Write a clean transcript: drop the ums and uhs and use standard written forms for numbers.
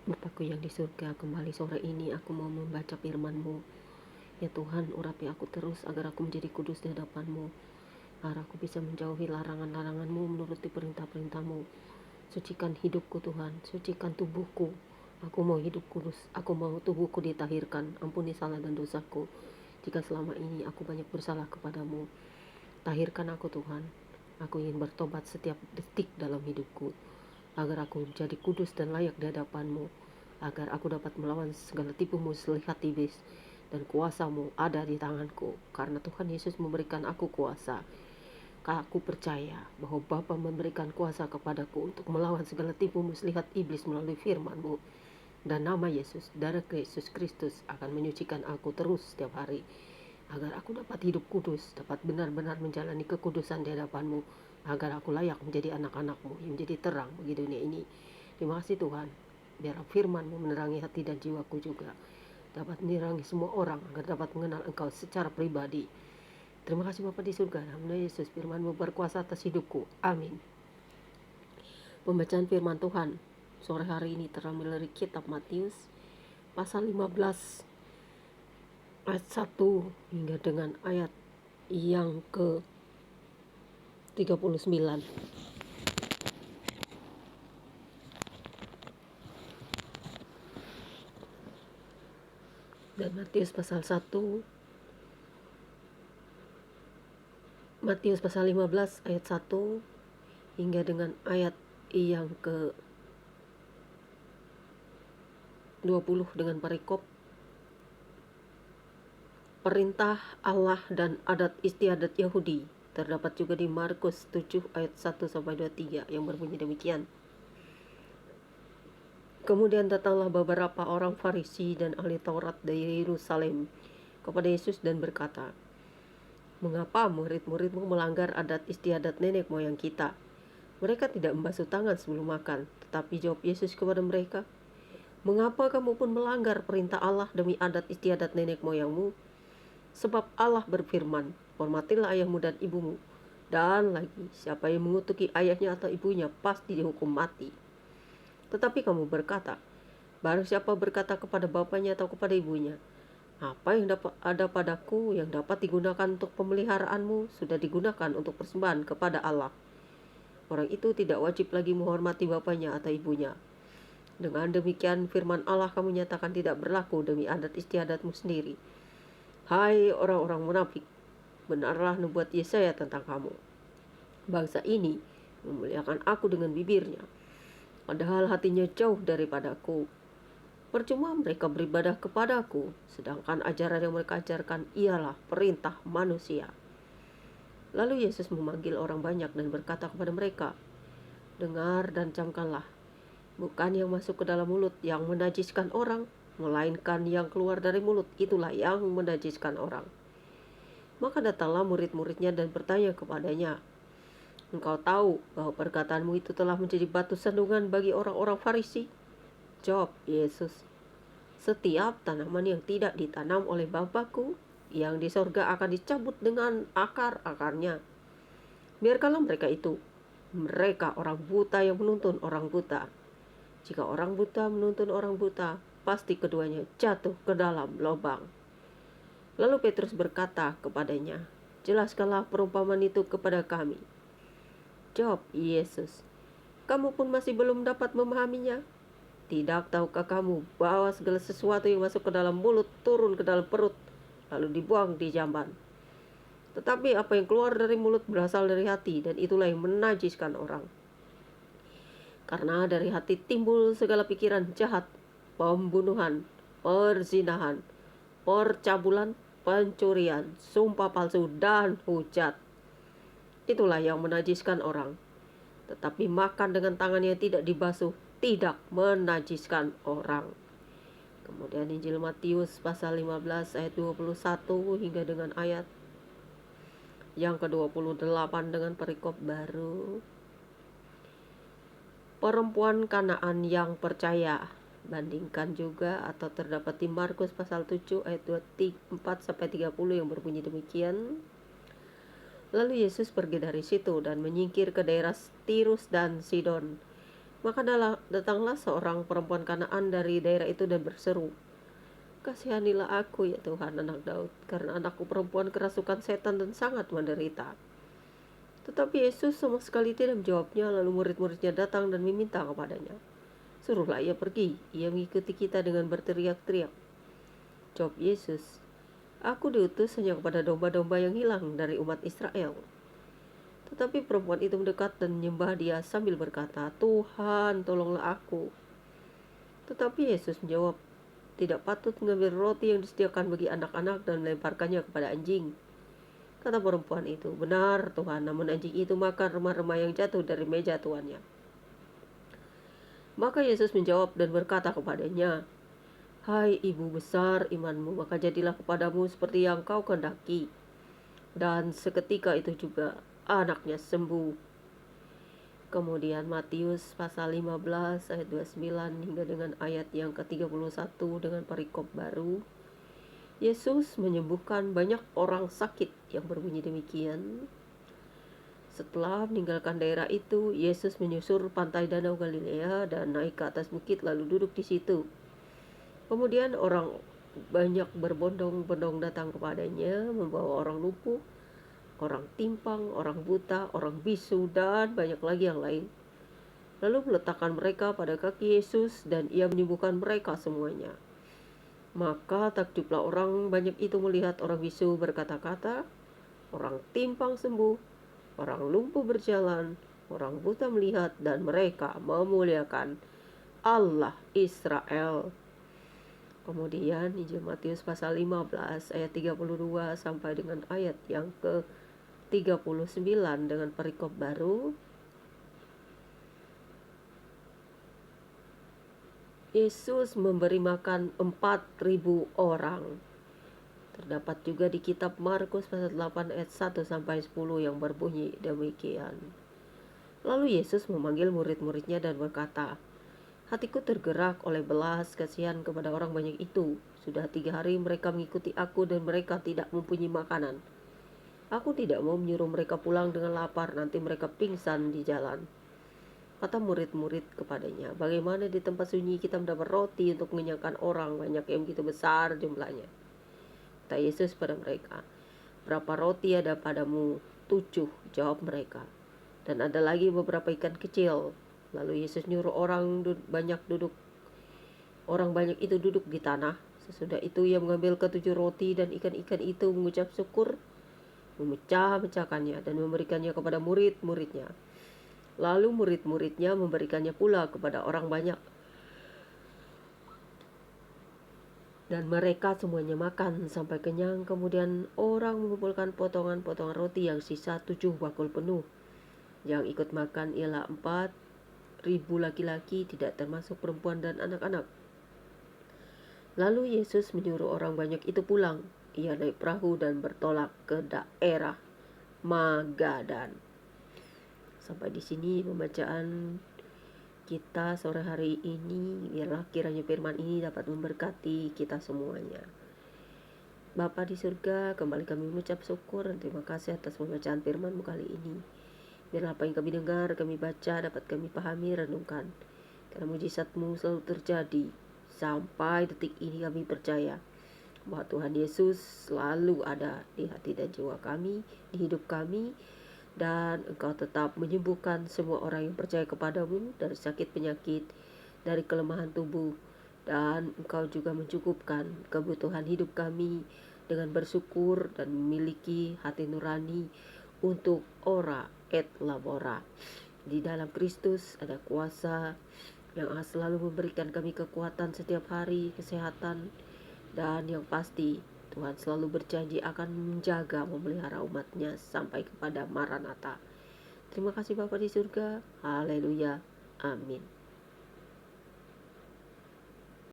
Bapakku yang di surga, kembali sore ini aku mau membaca firman-Mu. Ya Tuhan, urapi aku terus agar aku menjadi kudus di hadapan-Mu, agar aku bisa menjauhi larangan-larangan-Mu, menuruti perintah-perintah-Mu. Sucikan hidupku Tuhan, sucikan tubuhku. Aku mau hidup kudus, aku mau tubuhku ditahirkan. Ampuni salah dan dosaku, jika selama ini aku banyak bersalah kepadamu. Tahirkan aku Tuhan, aku ingin bertobat setiap detik dalam hidupku, agar aku menjadi kudus dan layak di hadapan-Mu, agar aku dapat melawan segala tipu muslihat iblis, dan kuasa-Mu ada di tanganku, karena Tuhan Yesus memberikan aku kuasa. Aku percaya bahwa Bapa memberikan kuasa kepadaku untuk melawan segala tipu muslihat iblis melalui firman-Mu, dan nama Yesus, darah Yesus Kristus akan menyucikan aku terus setiap hari, agar aku dapat hidup kudus, dapat benar-benar menjalani kekudusan di hadapan-Mu, agar aku layak menjadi anak-anak-Mu yang menjadi terang bagi dunia ini. Terima kasih Tuhan, biar firman-Mu menerangi hati dan jiwaku juga, dapat menerangi semua orang agar dapat mengenal Engkau secara pribadi. Terima kasih Bapa di surga, dalam nama Yesus, firman-Mu berkuasa atas hidupku. Amin. Pembacaan firman Tuhan sore hari ini terambil dari kitab Matius pasal 15 ayat 1 hingga dengan ayat yang ke 39. Dan Matius pasal 15 ayat 1 hingga dengan ayat yang ke 20 dengan perikop perintah Allah dan adat istiadat Yahudi. Terdapat juga di Markus 7 ayat 1 sampai 23 yang berbunyi demikian. Kemudian datanglah beberapa orang Farisi dan ahli Taurat dari Yerusalem kepada Yesus dan berkata, "Mengapa murid-muridmu melanggar adat istiadat nenek moyang kita? Mereka tidak membasuh tangan sebelum makan." Tetapi jawab Yesus kepada mereka, "Mengapa kamu pun melanggar perintah Allah demi adat istiadat nenek moyangmu? Sebab Allah berfirman, hormatilah ayahmu dan ibumu. Dan lagi, siapa yang mengutuki ayahnya atau ibunya pasti dihukum mati. Tetapi kamu berkata, barang siapa berkata kepada bapaknya atau kepada ibunya, apa yang dapat ada padaku yang dapat digunakan untuk pemeliharaanmu sudah digunakan untuk persembahan kepada Allah. Orang itu tidak wajib lagi menghormati bapaknya atau ibunya. Dengan demikian firman Allah kamu nyatakan tidak berlaku demi adat istiadatmu sendiri. Hai orang-orang munafik, benarlah nubuat Yesaya tentang kamu. Bangsa ini memuliakan aku dengan bibirnya, padahal hatinya jauh daripadaku. Percuma mereka beribadah kepadaku, sedangkan ajaran yang mereka ajarkan ialah perintah manusia. Lalu Yesus memanggil orang banyak dan berkata kepada mereka, dengar dan camkanlah, bukan yang masuk ke dalam mulut yang menajiskan orang, melainkan yang keluar dari mulut, itulah yang menajiskan orang. Maka datanglah murid-muridnya dan bertanya kepadanya, engkau tahu bahwa perkataanmu itu telah menjadi batu sandungan bagi orang-orang Farisi? Jawab Yesus, setiap tanaman yang tidak ditanam oleh Bapakku yang di sorga akan dicabut dengan akar-akarnya. Biarkanlah mereka itu. Mereka orang buta yang menuntun orang buta. Jika orang buta menuntun orang buta, pasti keduanya jatuh ke dalam lubang. Lalu Petrus berkata kepadanya, jelaskanlah perumpamaan itu kepada kami. Jawab Yesus, kamu pun masih belum dapat memahaminya? Tidak tahukah kamu bahwa segala sesuatu yang masuk ke dalam mulut turun ke dalam perut, lalu dibuang di jamban? Tetapi apa yang keluar dari mulut berasal dari hati, dan itulah yang menajiskan orang. Karena dari hati timbul segala pikiran jahat, pembunuhan, perzinahan, percabulan, pencurian, sumpah palsu, dan hujat. Itulah yang menajiskan orang. Tetapi makan dengan tangan yang tidak dibasuh tidak menajiskan orang. Kemudian Injil Matius pasal 15 ayat 21 hingga dengan ayat yang ke-28 dengan perikop baru. Perempuan Kanaan yang percaya, bandingkan juga atau terdapat di Markus pasal 7 ayat 24 sampai 30 yang berbunyi demikian. Lalu Yesus pergi dari situ dan menyingkir ke daerah Tirus dan Sidon. Maka datanglah seorang perempuan Kanaan dari daerah itu dan berseru, "Kasihanilah aku ya Tuhan, anak Daud, karena anakku perempuan kerasukan setan dan sangat menderita." Tetapi Yesus sama sekali tidak menjawabnya. Lalu murid-muridnya datang dan meminta kepadanya, "Suruhlah ia pergi." Ia mengikuti kita dengan berteriak-teriak. Jawab Yesus, "Aku diutus hanya kepada domba-domba yang hilang dari umat Israel." Tetapi perempuan itu mendekat dan menyembah Dia sambil berkata, "Tuhan, tolonglah aku." Tetapi Yesus menjawab, "Tidak patut mengambil roti yang disediakan bagi anak-anak dan melemparkannya kepada anjing." Kata perempuan itu, "Benar Tuhan, namun anjing itu makan remah-remah yang jatuh dari meja tuannya." Maka Yesus menjawab dan berkata kepadanya, "Hai ibu besar imanmu, maka jadilah kepadamu seperti yang kau kehendaki." Dan seketika itu juga anaknya sembuh. Kemudian Matius pasal 15 ayat 29 hingga dengan ayat yang ke-31 dengan perikop baru. Yesus menyembuhkan banyak orang sakit yang berbunyi demikian. Setelah meninggalkan daerah itu, Yesus menyusur pantai Danau Galilea dan naik ke atas bukit lalu duduk di situ. Kemudian orang banyak berbondong-bondong datang kepadanya, membawa orang lumpuh, orang timpang, orang buta, orang bisu, dan banyak lagi yang lain. Lalu meletakkan mereka pada kaki Yesus dan Ia menyembuhkan mereka semuanya. Maka takjublah orang banyak itu melihat orang bisu berkata-kata, orang timpang sembuh, orang lumpuh berjalan, orang buta melihat, dan mereka memuliakan Allah Israel. Kemudian Injil Matius pasal 15 ayat 32 sampai dengan ayat yang ke-39 dengan perikop baru. Yesus memberi makan 4.000 orang. Terdapat juga di kitab Markus pasal 8 ayat 1 sampai 10 yang berbunyi demikian. Lalu Yesus memanggil murid-muridnya dan berkata, "Hatiku tergerak oleh belas kasihan kepada orang banyak itu. Sudah 3 hari mereka mengikuti aku dan mereka tidak mempunyai makanan. Aku tidak mau menyuruh mereka pulang dengan lapar, nanti mereka pingsan di jalan." Kata murid-murid kepadanya, "Bagaimana di tempat sunyi kita mendapat roti untuk mengenyangkan orang banyak yang begitu besar jumlahnya?" Kata Yesus pada mereka, "Berapa roti ada padamu?" "7," jawab mereka. "Dan ada lagi beberapa ikan kecil." Lalu Yesus nyuruh orang banyak itu duduk di tanah. Sesudah itu Ia mengambil ke-7 roti dan ikan-ikan itu, mengucap syukur, memecah-mecahkannya dan memberikannya kepada murid-muridnya. Lalu murid-muridnya memberikannya pula kepada orang banyak. Dan mereka semuanya makan sampai kenyang. Kemudian orang mengumpulkan potongan-potongan roti yang sisa 7 bakul penuh. Yang ikut makan ialah 4.000 laki-laki, tidak termasuk perempuan dan anak-anak. Lalu Yesus menyuruh orang banyak itu pulang. Ia naik perahu dan bertolak ke daerah Magadan. Sampai di sini pembacaan kita sore hari ini. Biarlah kiranya firman ini dapat memberkati kita semuanya. Bapa di surga, kembali kami mengucap syukur dan terima kasih atas pembacaan firman-Mu kali ini. Biarlah apa yang kami dengar, kami baca, dapat kami pahami, renungkan. Karena mujizat-Mu selalu terjadi. Sampai detik ini kami percaya bahwa Tuhan Yesus selalu ada di hati dan jiwa kami, di hidup kami, dan Engkau tetap menyembuhkan semua orang yang percaya kepadamu dari sakit penyakit, dari kelemahan tubuh, dan Engkau juga mencukupkan kebutuhan hidup kami dengan bersyukur dan memiliki hati nurani untuk ora et labora. Di dalam Kristus ada kuasa yang selalu memberikan kami kekuatan setiap hari, kesehatan, dan yang pasti Tuhan selalu berjanji akan menjaga, memelihara umatnya sampai kepada Maranatha. Terima kasih Bapa di surga. Haleluya. Amin.